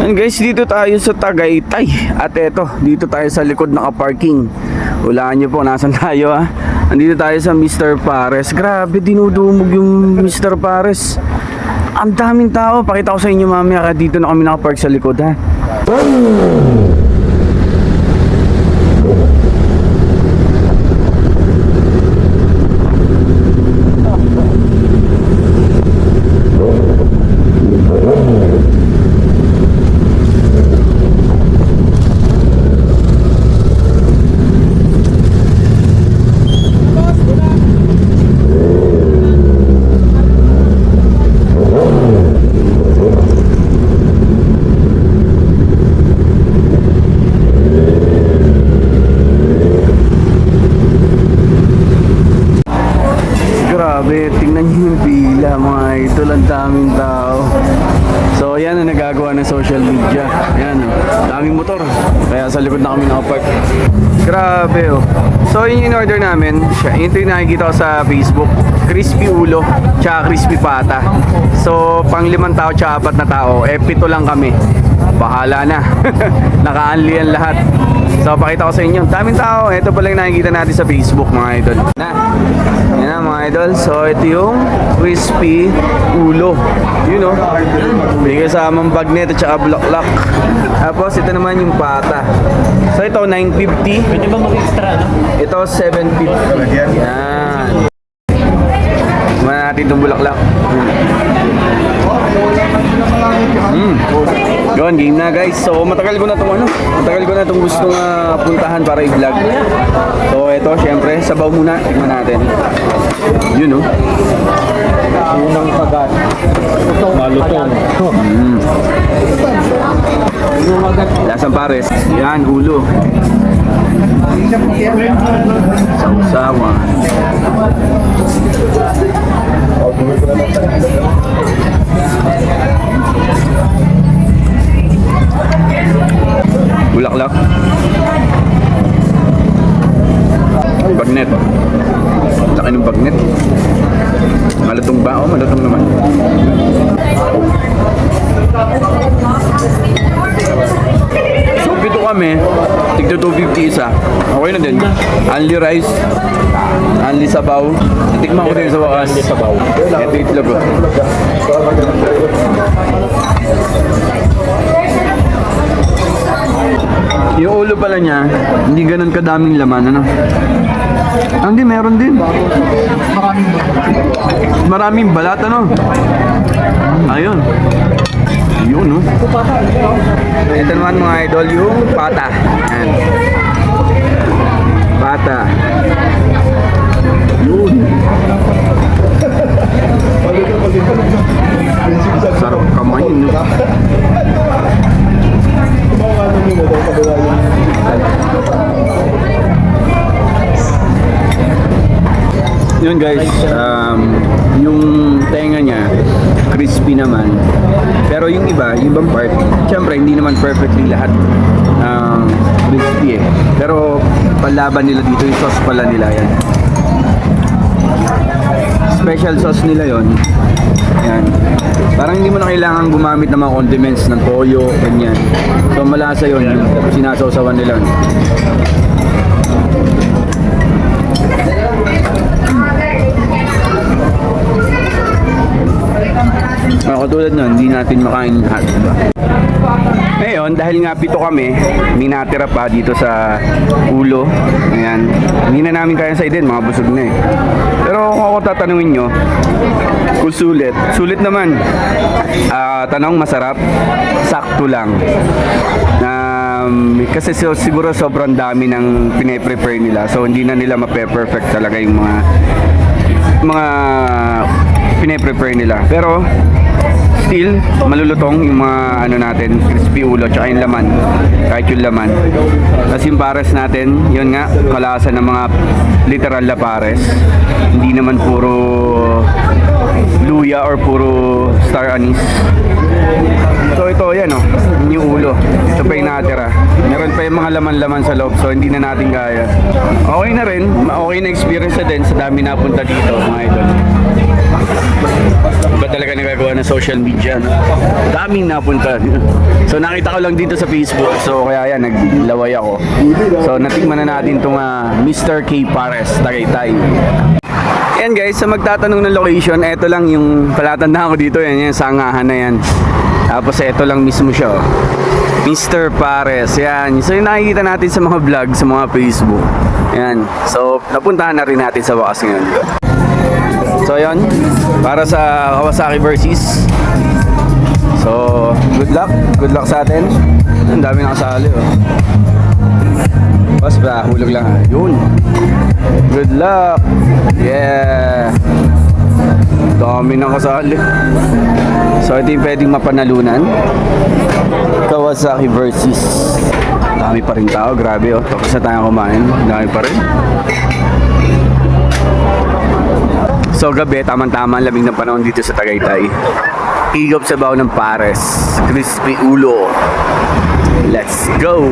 And guys, dito tayo sa Tagaytay. At eto, dito tayo sa likod naka-parking. Hulaan nyo po, nasan tayo ha? Andito tayo sa Mr. Pares. Grabe, dinudumog yung Mr. Pares. Ang daming tao. Pakita ko sa inyo mamaya, kaya dito na kami naka-park sa likod ha. Grabe, tingnan nyo yung pila mga idol, ang daming tao. So yan ang nagagawa ng social media. Yan, daming motor. Kaya sa likod na kami nakapark. Grabe oh. So yun yung in-order namin. Ito yung nakikita ko sa Facebook. Crispy ulo, tsaka crispy pata. So pang 5 tao tsaka 4 na tao. 7 lang kami. Bahala na. Naka-unli yan lahat. So pakita ko sa inyo, daming tao. Ito pala yung nakikita natin sa Facebook mga idol. Yan na mga idol. So ito yung crispy ulo. You know, may kasamang bagnet at saka bulaklak. Tapos ito naman yung pata. So ito 950. Pwede ba mag-extra, no? Ito 750. Yan. Tumana natin itong bulaklak. Yun, game na guys. So matagal ko na itong gustong puntahan para i-vlog. So ito, syempre, sabaw muna. Tingnan natin. Yun oh. Unang kagat. Malutong. Lasang Pares. Yan, ulo. Sausawa. Bulaklak. Bagnet. Laki ng bagnet. Malutong ba? Oh, malutong naman. So, pito kami. Tigto 250 isa. Okay na din. Only rice. Only sabaw. Itikman ko din sa wakas. Only sabaw. Ito itlog oh. Yung ulo pala niya, hindi ganun kadaming laman, ano? Ah, hindi, meron din. Maraming balat, ano? Ayun. Yun, no? Ito naman mga idol, yung pata. Ayan. Pata. Yun. Sarap kamayin, no? Yun guys, yung tenga niya crispy naman, pero yung ibang part, syempre hindi naman perfectly lahat crispy eh, pero palaban nila dito yung sauce pala nila yan, special sauce nila yon. Yan, parang hindi mo na kailangan gumamit ng mga condiments ng toyo, ganyan. So malasa yon, yung sinasawsawan nila. Katulad nun, hindi natin makain lahat, diba? Ngayon, dahil nga pito kami, may natira pa dito sa ulo. Ayan, hindi na namin kaya sa idin, mga busog na eh. Pero kung ako tatanungin nyo, kung sulit naman. Tanong, masarap, sakto lang. Kasi siguro sobrang dami ng pine-prepare nila, so hindi na nila ma-perfect talaga yung mga pine-prepare nila. Pero still, malulutong yung mga ano natin, crispy ulo, tsaka yung laman, kahit yung laman. Tapos yung pares natin, yun nga, kalasa ng mga literal na pares. Hindi naman puro luya or puro star anise. So ito, yan o, yung ulo. Ito pa yung natira. Meron pa yung mga laman-laman sa loob, so hindi na natin kaya. Okay na rin, okay na experience na din sa dami napunta dito, mga idol. Iba talaga nagagawa ng social media, no? Daming napunta. So nakita ko lang dito sa Facebook. So kaya yan, naglaway ako. So natikman na natin itong Mr. K. Pares, Tagaytay. Yan guys, sa magtatanong ng location, eto lang yung palatandaan ko dito. Yan, yung sangahan na yan. Tapos eto lang mismo siya, oh. Mr. Pares, yan. So yung nakikita natin sa mga vlog, sa mga Facebook. Yan. So napuntahan na rin natin sa wakas ngayon. So yun, para sa Kawasaki versus. So good luck sa atin. Ang dami nakasali, oh. Bas ba, hulog lang, yun. Good luck. Yeah. Dami nang kasali. So ito yung pwedeng mapanalunan. Kawasaki versus. Dami pa rin tao, grabe, oh. Tapos na tayong kumain, dami pa rin. So gabi, tamang-tama ang lamig ng panahon dito sa Tagaytay. Higop sa baw ng Pares, crispy ulo. Let's go!